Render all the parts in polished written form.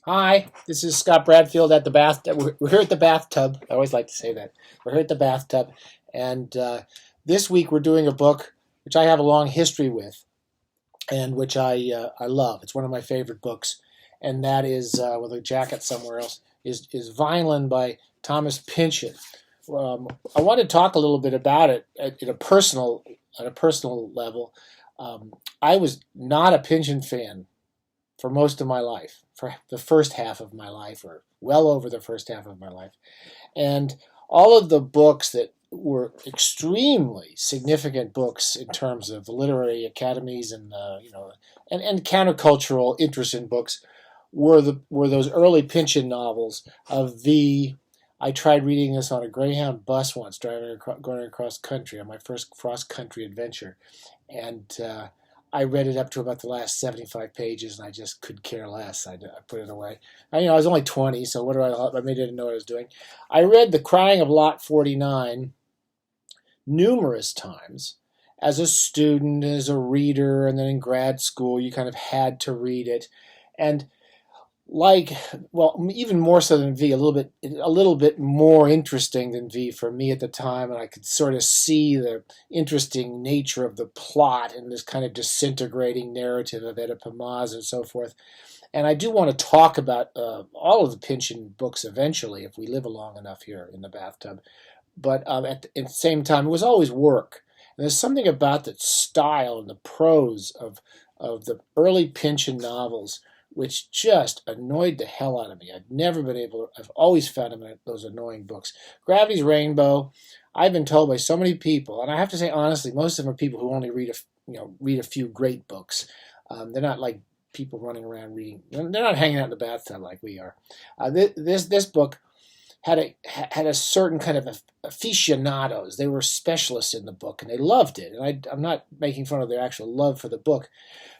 Hi, this is Scott Bradfield at the bathtub. We're here at the bathtub. I always like to say that. We're here at the bathtub, and this week we're doing a book which I have a long history with, and which I love. It's one of my favorite books, and that is with a jacket somewhere else is Vineland by Thomas Pynchon. I want to talk a little bit about it at a personal level. I was not a Pynchon fan for most of my life, for the first half of my life, or well over the first half of my life. And all of the books that were extremely significant books in terms of literary academies and and countercultural interest in books were those early Pynchon novels of V. I tried reading this on a Greyhound bus once, going across country on my first cross country adventure, and I read it up to about the last 75 pages, and I just could care less. I put it away. I was only 20, so what do I didn't know what I was doing. I read The Crying of Lot 49 numerous times as a student, as a reader, and then in grad school, you kind of had to read it. And even more so than V, a little bit more interesting than V for me at the time, and I could sort of see the interesting nature of the plot and this kind of disintegrating narrative of Oedipus and so forth. And I do want to talk about all of the Pynchon books eventually, if we live long enough here in the bathtub. But at the same time, it was always work. And there's something about the style and the prose of the early Pynchon novels which just annoyed the hell out of me. I've always found them those annoying books. Gravity's Rainbow, I've been told by so many people, and I have to say honestly, most of them are people who only read a few great books. They're not like people running around reading. They're not hanging out in the bathtub like we are. This book had a certain kind of aficionados. They were specialists in the book, and they loved it. And I'm not making fun of their actual love for the book,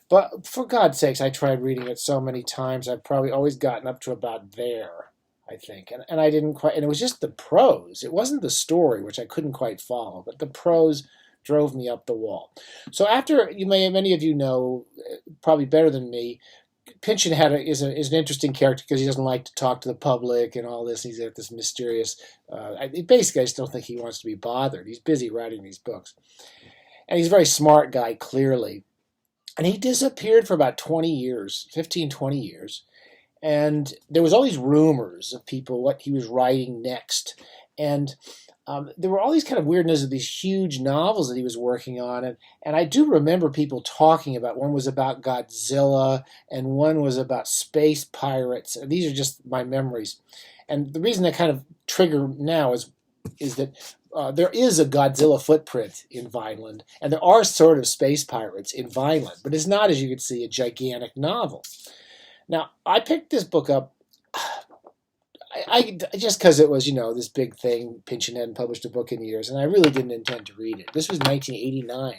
but for God's sakes, I tried reading it so many times. I've probably always gotten up to about there, I think. And I didn't quite, and it was just the prose. It wasn't the story, which I couldn't quite follow, but the prose drove me up the wall. So after, many of you know, probably better than me, Pynchon is an interesting character because he doesn't like to talk to the public and all this. He's got this mysterious, basically I just don't think he wants to be bothered. He's busy writing these books. And he's a very smart guy, clearly. And he disappeared for about 20 years, 15, 20 years. And there was all these rumors of people, what he was writing next. And there were all these kind of weirdness of these huge novels that he was working on. And I do remember people talking about, one was about Godzilla and one was about space pirates. And these are just my memories. And the reason that kind of trigger now is that there is a Godzilla footprint in Vineland, and there are sort of space pirates in Vineland, but it's not, as you can see, a gigantic novel. Now, I picked this book up I just because it was, this big thing. Pynchon hadn't published a book in years, and I really didn't intend to read it. This was 1989.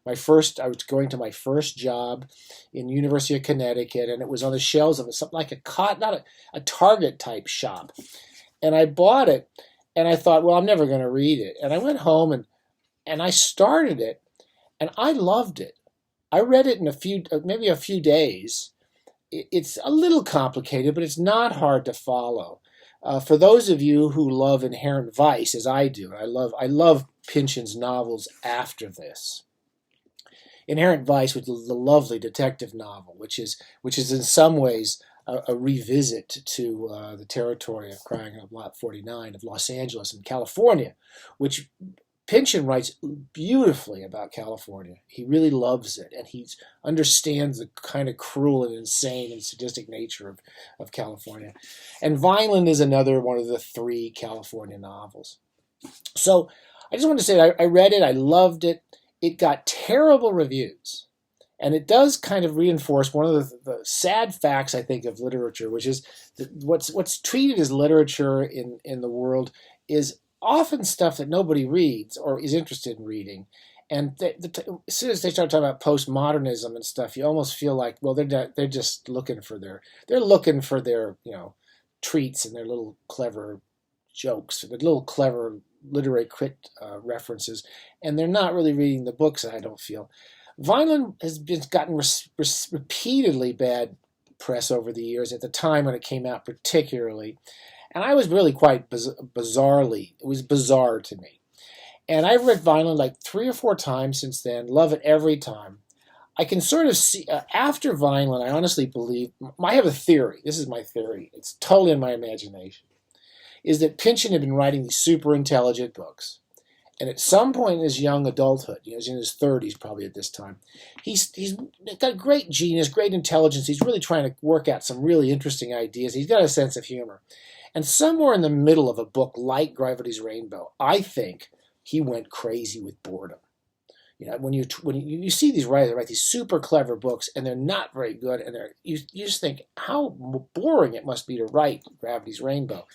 I was going to my first job in University of Connecticut, and it was on the shelves of something like not a Target type shop. And I bought it, and I thought, well, I'm never going to read it. And I went home and I started it, and I loved it. I read it in maybe a few days. It's a little complicated, but it's not hard to follow. For those of you who love Inherent Vice, as I do, I love Pynchon's novels after this. Inherent Vice was the lovely detective novel, which is in some ways a revisit to the territory of Crying of Lot 49 of Los Angeles and California, which Pynchon writes beautifully about California. He really loves it, and he understands the kind of cruel and insane and sadistic nature of California. And Vineland is another one of the three California novels. So I just want to say I read it, I loved it. It got terrible reviews. And it does kind of reinforce one of the sad facts, I think, of literature, which is that what's treated as literature in the world is often stuff that nobody reads or is interested in reading. And as soon as they start talking about postmodernism and stuff, you almost feel like, well, they're just looking for their treats and their little clever jokes, their little clever literary crit references, and they're not really reading the books. I don't feel. Vineland has gotten repeatedly bad press over the years, at the time when it came out particularly. And I was really quite bizarrely, it was bizarre to me. And I've read Vineland like 3 or 4 times since then, love it every time. I can sort of see, after Vineland, I honestly believe, I have a theory, this is my theory, it's totally in my imagination, is that Pynchon had been writing these super intelligent books. And at some point in his young adulthood, he's in his 30s probably at this time, he's got great genius, great intelligence. He's really trying to work out some really interesting ideas. He's got a sense of humor. And somewhere in the middle of a book like Gravity's Rainbow, I think he went crazy with boredom. When you see these writers write these super clever books and they're not very good, and you just think how boring it must be to write Gravity's Rainbow.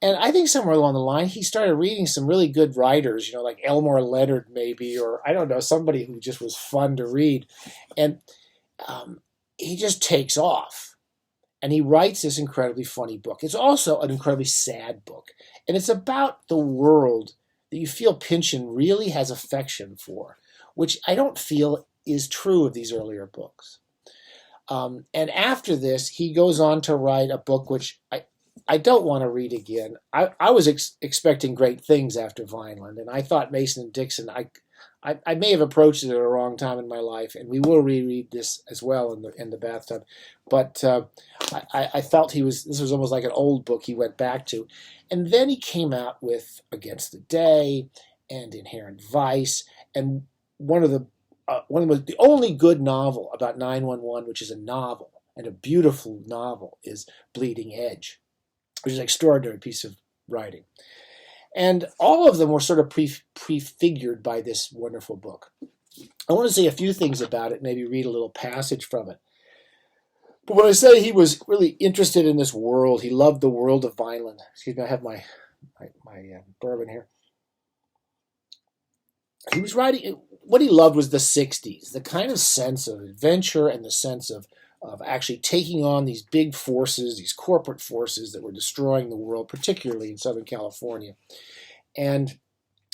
And I think somewhere along the line, he started reading some really good writers, like Elmore Leonard maybe, or I don't know, somebody who just was fun to read. And he just takes off. And he writes this incredibly funny book. It's also an incredibly sad book. And it's about the world that you feel Pynchon really has affection for, which I don't feel is true of these earlier books. And after this, he goes on to write a book which I don't want to read again. I was expecting great things after Vineland, and I thought Mason and Dixon, I may have approached it at a wrong time in my life, and we will reread this as well in the bathtub. But I felt this was almost like an old book he went back to. And then he came out with Against the Day and Inherent Vice, and the only good novel about 911, which is a novel, and a beautiful novel, is Bleeding Edge, which is an extraordinary piece of writing. And all of them were sort of prefigured by this wonderful book. I want to say a few things about it, maybe read a little passage from it. But when I say he was really interested in this world, he loved the world of Vineland. Excuse me, I have my bourbon here. He was writing, what he loved was the 60s, the kind of sense of adventure and the sense of actually taking on these big forces, these corporate forces that were destroying the world, particularly in Southern California. And,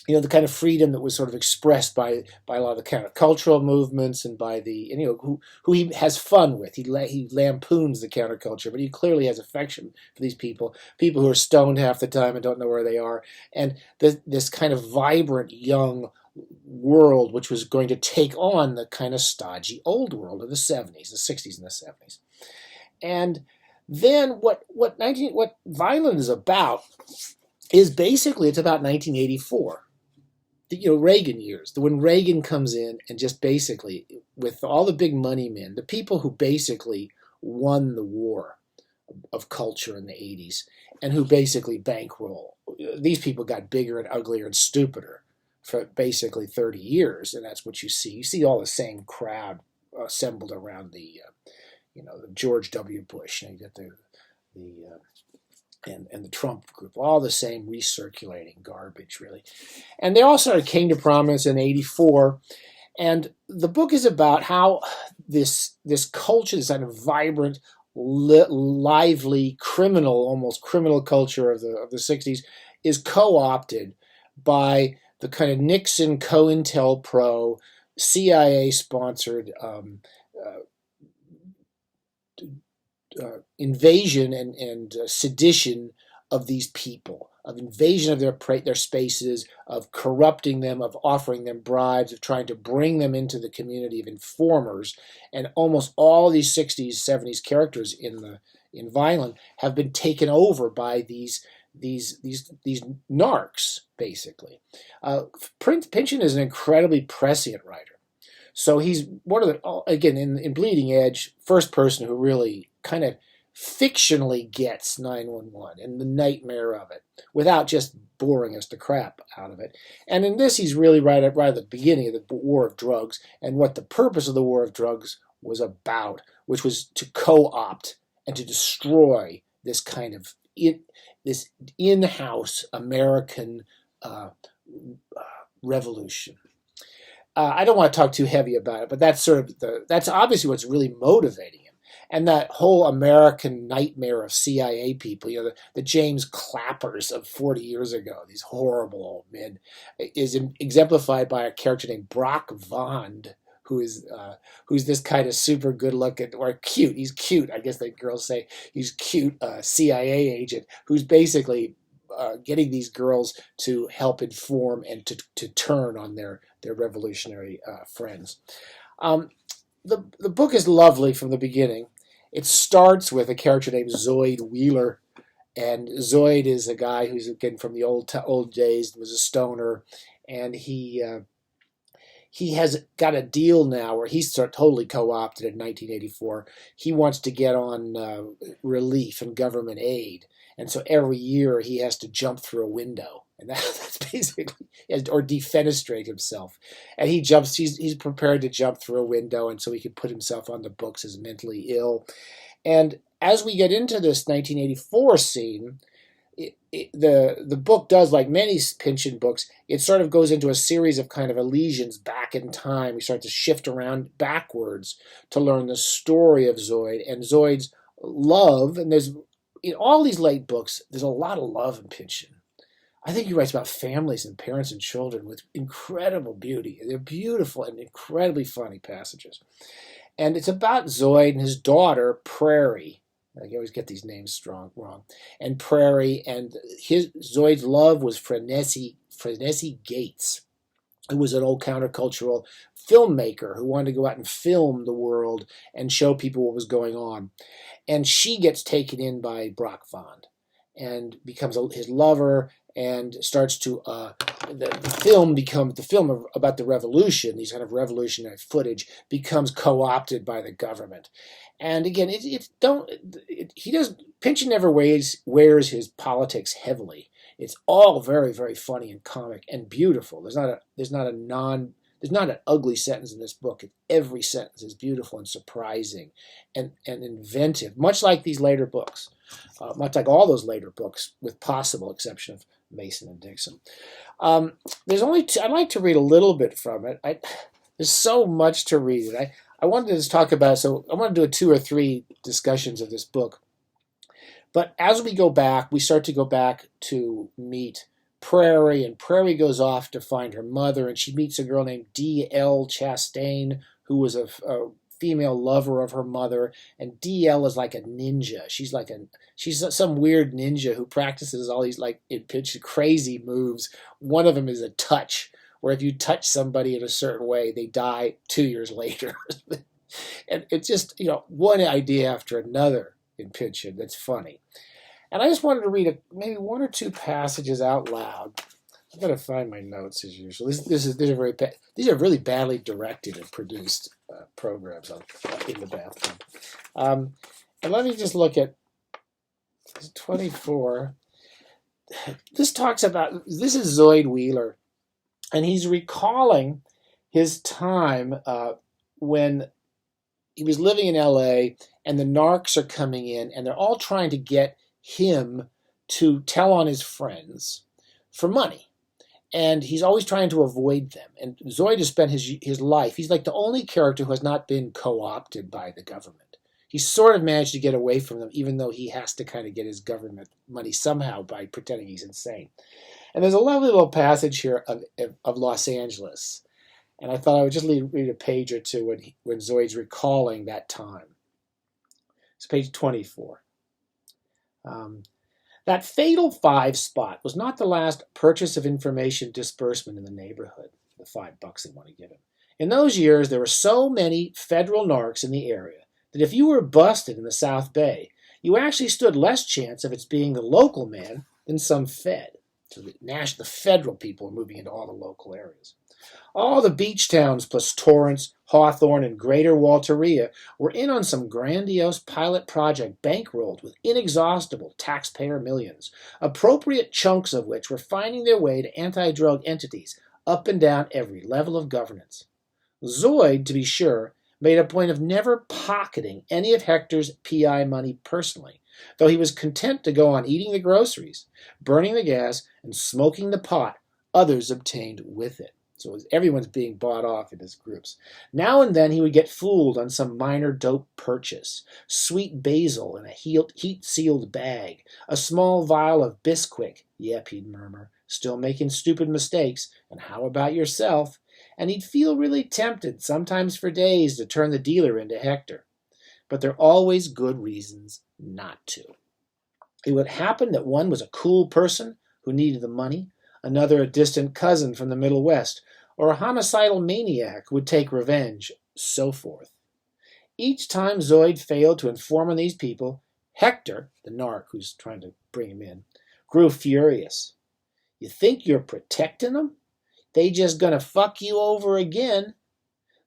the kind of freedom that was sort of expressed by a lot of the countercultural movements and by who he has fun with. He lampoons the counterculture, but he clearly has affection for these people who are stoned half the time and don't know where they are. And this kind of vibrant young world which was going to take on the kind of stodgy old world of the 70s, the 60s and the 70s. And then what Vineland is about is basically, it's about 1984. Reagan years, when Reagan comes in and just basically, with all the big money men, the people who basically won the war of culture in the 80s and who basically bankroll, these people got bigger and uglier and stupider for basically 30 years, and that's what you see. You see all the same crowd assembled around the George W. Bush. You get and the Trump group, all the same recirculating garbage, really. And they all sort of came to prominence in '84. And the book is about how this culture, this kind of vibrant, lively, almost criminal culture of the 60s, is co-opted by the kind of Nixon, COINTELPRO, CIA-sponsored invasion and sedition of these people, of invasion of their spaces, of corrupting them, of offering them bribes, of trying to bring them into the community of informers. And almost all these 60s, 70s characters in Vineland have been taken over by these narcs, basically. Pynchon is an incredibly prescient writer. So he's one of the, again, in Bleeding Edge, first person who really kind of fictionally gets 911 and the nightmare of it without just boring us to crap out of it. And in this, he's really right at the beginning of the war of drugs and what the purpose of the war of drugs was about, which was to co-opt and to destroy this kind of this in-house American revolution. I don't want to talk too heavy about it, but that's that's obviously what's really motivating him. And that whole American nightmare of CIA people, the James Clappers of 40 years ago, these horrible old men, is exemplified by a character named Brock Vond, who's this kind of super good looking or cute. He's cute, I guess the girls say. He's cute CIA agent who's basically getting these girls to help inform and to turn on their revolutionary friends. The book is lovely from the beginning. It starts with a character named Zoid Wheeler, and Zoid is a guy who's again from the old days, was a stoner, and he has got a deal now where he's totally co-opted in 1984. He wants to get on relief and government aid, and so every year he has to jump through a window, and that's basically, or defenestrate himself. And he jumps. He's prepared to jump through a window, and so he can put himself on the books as mentally ill. And as we get into this 1984 scene, the book does, like many Pynchon books, it sort of goes into a series of kind of elisions back in time. We start to shift around backwards to learn the story of Zoid and Zoid's love. And there's, in all these late books, there's a lot of love in Pynchon. I think he writes about families and parents and children with incredible beauty. They're beautiful and incredibly funny passages. And it's about Zoid and his daughter, Prairie. I always get these names wrong. And Prairie, and Zoid's love was Frenessy Gates, who was an old countercultural filmmaker who wanted to go out and film the world and show people what was going on. And she gets taken in by Brock Vond and becomes his lover, and starts to the film about the revolution. These kind of revolutionary footage becomes co-opted by the government. And again, Pynchon never wears his politics heavily. It's all very, very funny and comic and beautiful. There's not an ugly sentence in this book. Every sentence is beautiful and surprising and inventive, much like these later books, much like all those later books, with possible exception of Mason and Dixon. I'd like to read a little bit from it. There's so much to read. I wanted to just talk about, so I want to do 2 or 3 discussions of this book. But as we go back, we start to go back to meet Prairie, and Prairie goes off to find her mother, and she meets a girl named D.L. Chastain, who was a female lover of her mother, and D.L. is like a ninja. She's some weird ninja who practices all these like crazy moves. One of them is a touch, where if you touch somebody in a certain way, they die 2 years later. And it's just, one idea after another in Pynchon that's funny. And I just wanted to read maybe 1 or 2 passages out loud. I've got to find my notes as usual. These are really badly directed and produced programs in the bathroom. And let me just look at 24. This is Zoid Wheeler, and he's recalling his time when he was living in L.A. and the narcs are coming in, and they're all trying to get him to tell on his friends for money. And he's always trying to avoid them. And Zoid has spent his life, he's like the only character who has not been co-opted by the government. He's sort of managed to get away from them, even though he has to kind of get his government money somehow by pretending he's insane. And there's a lovely little passage here of Los Angeles. And I thought I would just read a page or two when Zoid's recalling that time. It's page 24. That fatal 5 spot was not the last purchase of information disbursement in the neighborhood, the $5 they want to give him. In those years, there were so many federal narcs in the area that if you were busted in the South Bay, you actually stood less chance of its being the local man than some Fed. So the federal people are moving into all the local areas. All the beach towns plus Torrance, Hawthorne, and Greater Walteria were in on some grandiose pilot project bankrolled with inexhaustible taxpayer millions, appropriate chunks of which were finding their way to anti-drug entities up and down every level of governance. Zoid, to be sure, made a point of never pocketing any of Hector's PI money personally, though he was content to go on eating the groceries, burning the gas, and smoking the pot others obtained with it. So everyone's being bought off in his groups. Now and then he would get fooled on some minor dope purchase. Sweet basil in a heat-sealed bag. A small vial of Bisquick. Yep, he'd murmur, still making stupid mistakes. And how about yourself? and he'd feel really tempted, sometimes for days, to turn the dealer into Hector. But there are always good reasons not to. It would happen that one was a cool person who needed the money, another a distant cousin from the Middle West, or a homicidal maniac who would take revenge, so forth. Each time Zoid failed to inform on these people, Hector, the narc who's trying to bring him in, grew furious. You think you're protecting them? They just gonna fuck you over again.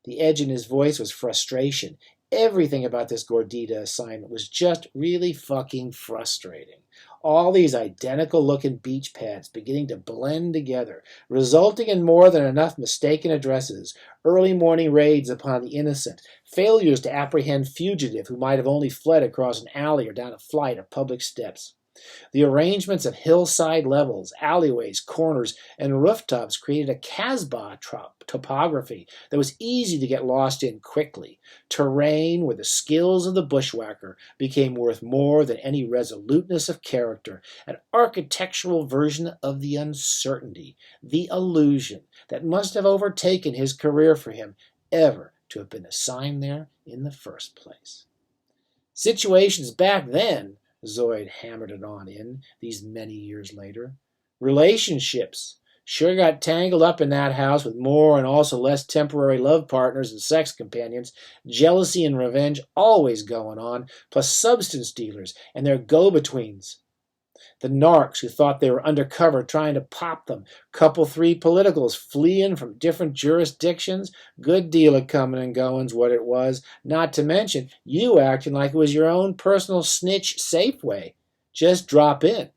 The edge in his voice was frustration. Everything about this Gordita assignment was just really fucking frustrating. All these identical-looking beach pads beginning to blend together, resulting in more than enough mistaken addresses, early morning raids upon the innocent, failures to apprehend fugitive who might have only fled across an alley or down a flight of public steps. The arrangements of hillside levels, alleyways, corners, and rooftops created a Casbah topography that was easy to get lost in quickly, terrain where the skills of the bushwhacker became worth more than any resoluteness of character, an architectural version of the uncertainty, the illusion that must have overtaken his career for him ever to have been assigned there in the first place. Situations back then, Zoid hammered it on in these many years later. Relationships. Sure got tangled up in that house with more and also less temporary love partners and sex companions. Jealousy and revenge always going on, plus substance dealers and their go-betweens. The narcs who thought they were undercover trying to pop them. Couple three politicals fleeing from different jurisdictions. Good deal of coming and going's what it was. Not to mention you acting like it was your own personal snitch Safeway. Just drop in.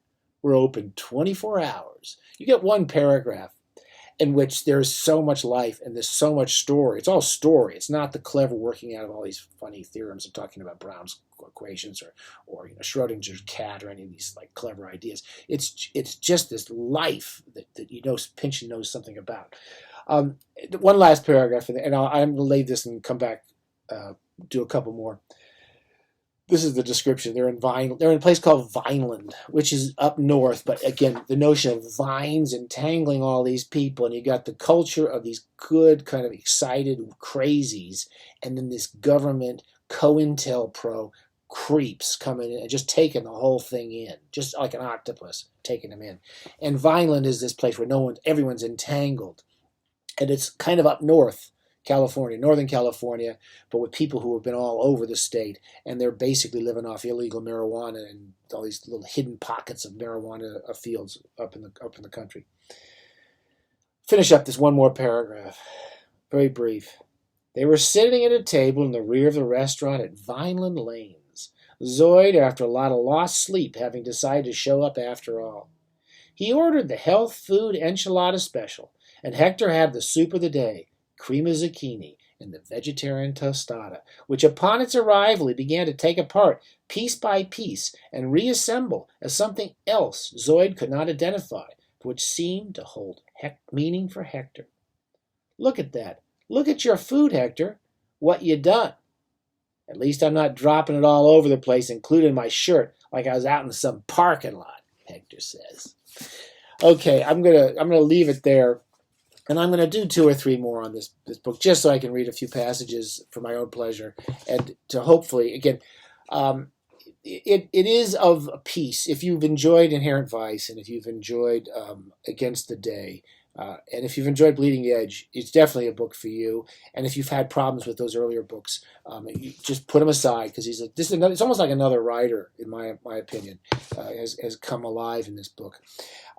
We're open 24 hours. You get one paragraph in which there's so much life and there's so much story. It's all story. It's not the clever working out of all these funny theorems of talking about Brown's equations or Schrodinger's cat or any of these like clever ideas. It's just this life that Pynchon knows something about. One last paragraph, and I'm going to leave this and come back, do a couple more. This is the description. They're in a place called VINELAND, which is up north. But again, the notion of vines entangling all these people, and you got the culture of these good, kind of excited crazies, and then this government COINTELPRO creeps coming in and just taking the whole thing in, just like an octopus taking them in. And VINELAND is this place where everyone's entangled, and it's kind of up north. California, Northern California, but with people who have been all over the state, and they're basically living off illegal marijuana and all these little hidden pockets of marijuana fields up in the country. Finish up this one more paragraph, very brief. They were sitting at a table in the rear of the restaurant at Vineland Lanes. Zoid, after a lot of lost sleep, having decided to show up after all. He ordered the health food enchilada special, and Hector had the soup of the day. Cream of zucchini, and the vegetarian tostada, which upon its arrival he began to take apart piece by piece and reassemble as something else Zoid could not identify, but which seemed to hold meaning for Hector. Look at that. Look at your food, Hector. What you done? At least I'm not dropping it all over the place, including my shirt, like I was out in some parking lot, Hector says. Okay, I'm gonna leave it there. And I'm going to do 2 or 3 more on this book, just so I can read a few passages for my own pleasure, and to hopefully, again, it is of a piece. If you've enjoyed Inherent Vice, and if you've enjoyed Against the Day, and if you've enjoyed Bleeding Edge, it's definitely a book for you. And if you've had problems with those earlier books, you just put them aside, because it's almost like another writer, in my opinion, has come alive in this book,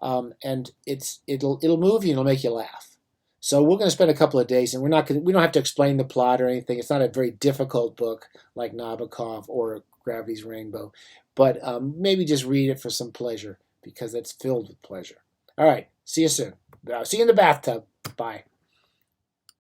and it'll move you and it'll make you laugh. So we're going to spend a couple of days, and we don't have to explain the plot or anything. It's not a very difficult book like Nabokov or Gravity's Rainbow, but maybe just read it for some pleasure, because it's filled with pleasure. All right, see you soon. See you in the bathtub. Bye.